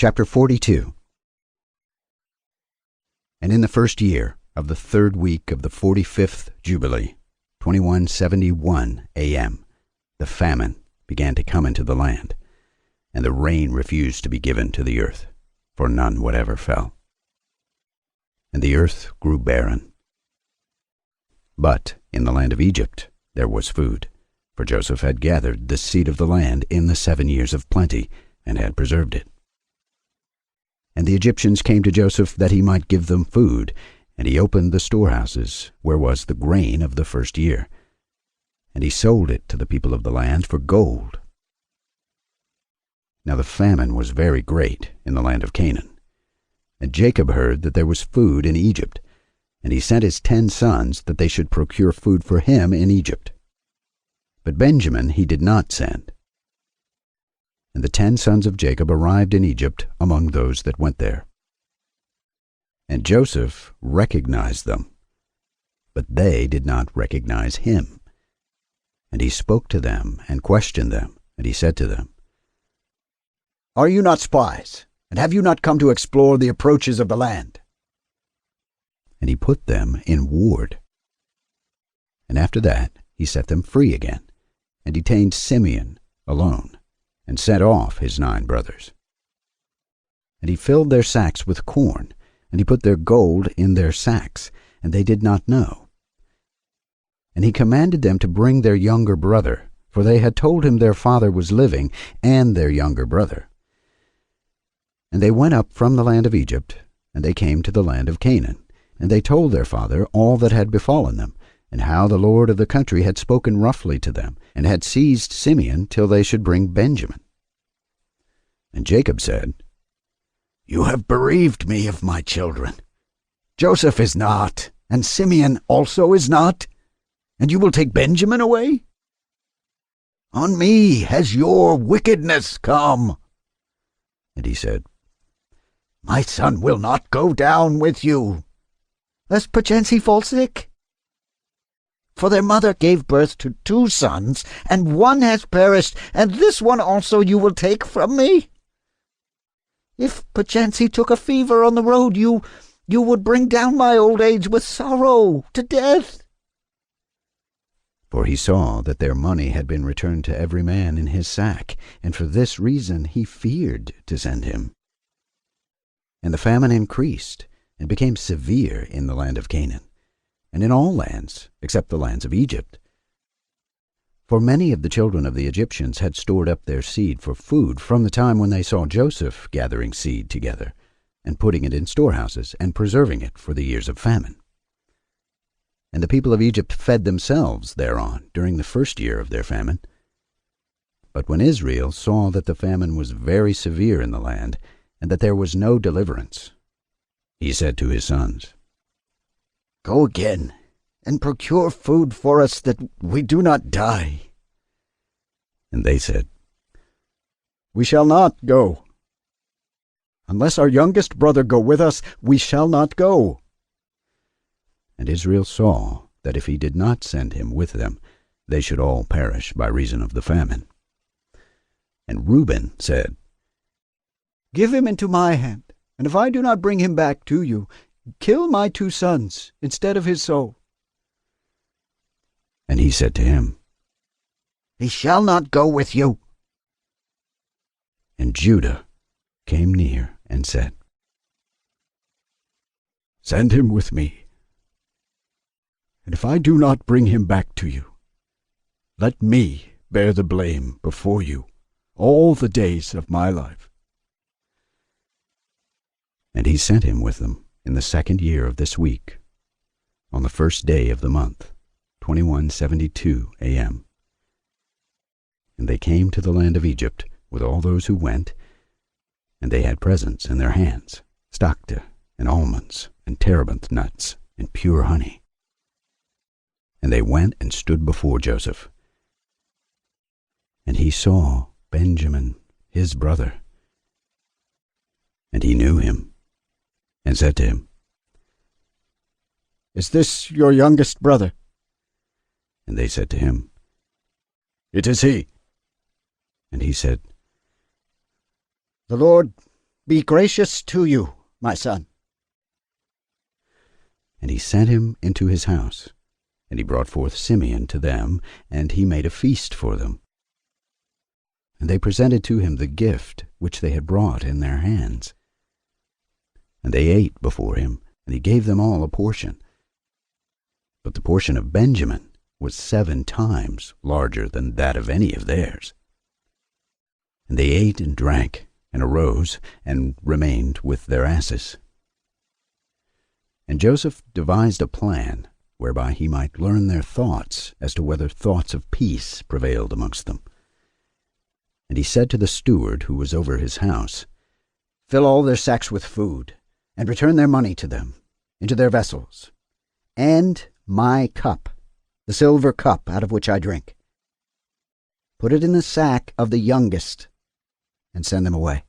Chapter 42. And in the first year of the 3rd week of the 45th Jubilee, 2171 a.m., the famine began to come into the land, and the rain refused to be given to the earth, for none whatever fell. And the earth grew barren. But in the land of Egypt there was food, for Joseph had gathered the seed of the land in the 7 years of plenty, and had preserved it. And the Egyptians came to Joseph that he might give them food, and he opened the storehouses, where was the grain of the first year. And he sold it to the people of the land for gold. Now the famine was very great in the land of Canaan. And Jacob heard that there was food in Egypt, and he sent his 10 sons that they should procure food for him in Egypt. But Benjamin he did not send. And the 10 sons of Jacob arrived in Egypt among those that went there. And Joseph recognized them, but they did not recognize him. And he spoke to them and questioned them, and he said to them, "Are you not spies, and have you not come to explore the approaches of the land?" And he put them in ward. And after that he set them free again, and detained Simeon alone, and sent off his 9 brothers. And he filled their sacks with corn, and he put their gold in their sacks, and they did not know. And he commanded them to bring their younger brother, for they had told him their father was living, and their younger brother. And they went up from the land of Egypt, and they came to the land of Canaan, and they told their father all that had befallen them, and how the lord of the country had spoken roughly to them, and had seized Simeon till they should bring Benjamin. And Jacob said, "You have bereaved me of my children. Joseph is not, and Simeon also is not, and you will take Benjamin away? On me has your wickedness come." And he said, "My son will not go down with you, lest perchance he fall sick. For their mother gave birth to 2 sons, and one has perished, and this one also you will take from me. If perchance he took a fever on the road, you would bring down my old age with sorrow to death." For he saw that their money had been returned to every man in his sack, and for this reason he feared to send him. And the famine increased, and became severe in the land of Canaan, and in all lands, except the lands of Egypt. For many of the children of the Egyptians had stored up their seed for food from the time when they saw Joseph gathering seed together, and putting it in storehouses, and preserving it for the years of famine. And the people of Egypt fed themselves thereon during the first year of their famine. But when Israel saw that the famine was very severe in the land, and that there was no deliverance, he said to his sons, "Go again, and procure food for us that we do not die." And they said, "We shall not go. Unless our youngest brother go with us, we shall not go." And Israel saw that if he did not send him with them, they should all perish by reason of the famine. And Reuben said, "Give him into my hand, and if I do not bring him back to you, kill my 2 sons instead of his soul." And he said to him, "He shall not go with you." And Judah came near and said, "Send him with me, and if I do not bring him back to you, let me bear the blame before you all the days of my life." And he sent him with them in the 2nd year of this week, on the 1st day of the month, 2172 a.m. And they came to the land of Egypt with all those who went, and they had presents in their hands, stocta, and almonds, and terebinth nuts, and pure honey. And they went and stood before Joseph. And he saw Benjamin, his brother, and he knew him, and said to him, "Is this your youngest brother?" And they said to him, "It is he." And he said, "The Lord be gracious to you, my son. And he sent him into his house, and he brought forth Simeon to them, and he made a feast for them. And they presented to him the gift which they had brought in their hands. And they ate before him, and he gave them all a portion. But the portion of Benjamin was 7 times larger than that of any of theirs. And they ate and drank, and arose, and remained with their asses. And Joseph devised a plan whereby he might learn their thoughts as to whether thoughts of peace prevailed amongst them. And he said to the steward who was over his house, Fill all their sacks with food, and return their money to them, into their vessels, and my cup, the silver cup out of which I drink. Put it in the sack of the youngest, and send them away.